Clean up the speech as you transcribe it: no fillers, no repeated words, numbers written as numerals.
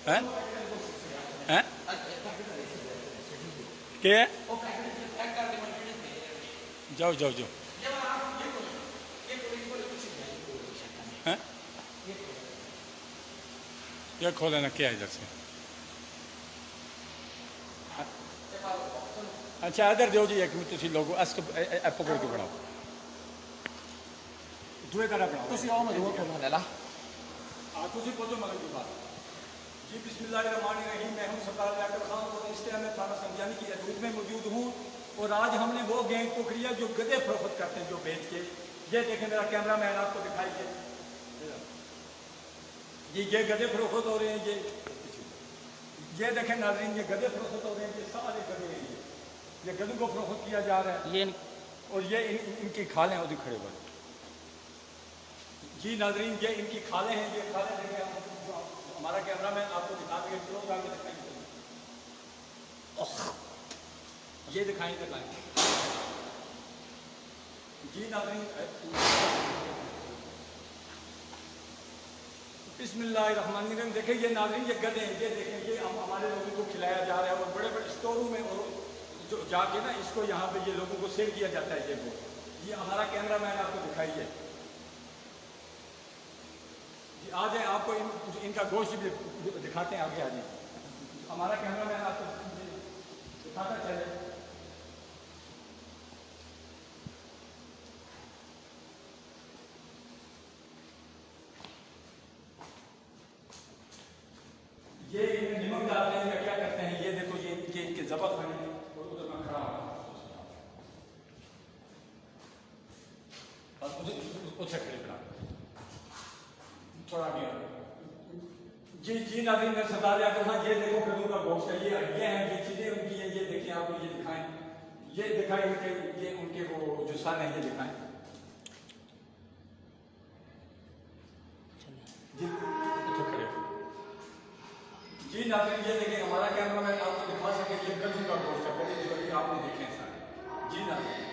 हैं हैं क्या है? जाओ जाओ जाओ। हैं ये खोले ना, क्या है इधर से? अच्छा इधर दो जी, एक मिनट तुम लोग पकड़ के बनाओ, दूए तरह बनाओ। ਤੁਸੀਂ ਆਓ ਮੈਂ ਦੂਆ ਕੋਲ ਲੈ ਲਾ तुम बोलो मगर की बात जी। बिस्मिल्लाहिर्रहमानिर्रहीम। मैं हूँ सरदार याकूब खान और इस टाइम मैं थाना संज्ञानी की हदूद में मौजूद हूँ। और आज हमने वो गैंग पकड़ी है जो गधे फरोख्त करते हैं, जो बेच के। ये देखें, मेरा कैमरा मैन आपको दिखाइए जी, ये गधे फरोख्त हो रहे हैं। ये देखें नाज़रीन, ये गधे फरोख्त हो रहे हैं। ये सारे गधे हैं, ये गधों को फरोख्त किया जा रहा है। ये और ये इनकी खालें हैं, उधर खड़े हुए जी नाज़रीन, ये इनकी खालें हैं। ये खालें देखें, हमारा कैमरा मैन आपको दिखा देंगे, प्रोग्राम में दिखाएंगे। ये दिखाएंगे जी नाज़रीन। बिस्मिल्लाहिर्रहमानिर्रहीम। देखें ये नाज़रीन, ये गधे हैं। ये देखें, ये हमारे लोगों को खिलाया जा रहा है और बड़े बड़े स्टोरों में और जो जाके ना इसको यहाँ पे ये लोगों को सेल किया जाता है। ये हमारा कैमरा मैन आपको दिखाइए जी। आ जाए, आपको इनका गोश्त भी दिखाते हैं। आगे आ जाए, हमारा कैमरा मैन आपको दिखाता चले। ये इनमें नमक डालते हैं या क्या करते हैं? ये देखो, ये इनके ज़बह खाने और उधर मैं खड़ा हूँ, उसे खड़े खड़ा थोड़ा गया जी। जी नाज़रीन, मैं सरदार याकूब खान। ये देखो गधों का गोश्त है। ये हैं, ये चीज़ें उनकी हैं। ये देखें, आपको ये दिखाएं, ये दिखाएं ये उनके वो जो सन है, ये दिखाएं जी। अच्छा खड़े जी नाज़रीन, ये देखें, हमारा कैमरा मैन आपको दिखा सके, ये गधों का गोश्त है। बड़े आपने देखे हैं सारे जी नाज़रीन।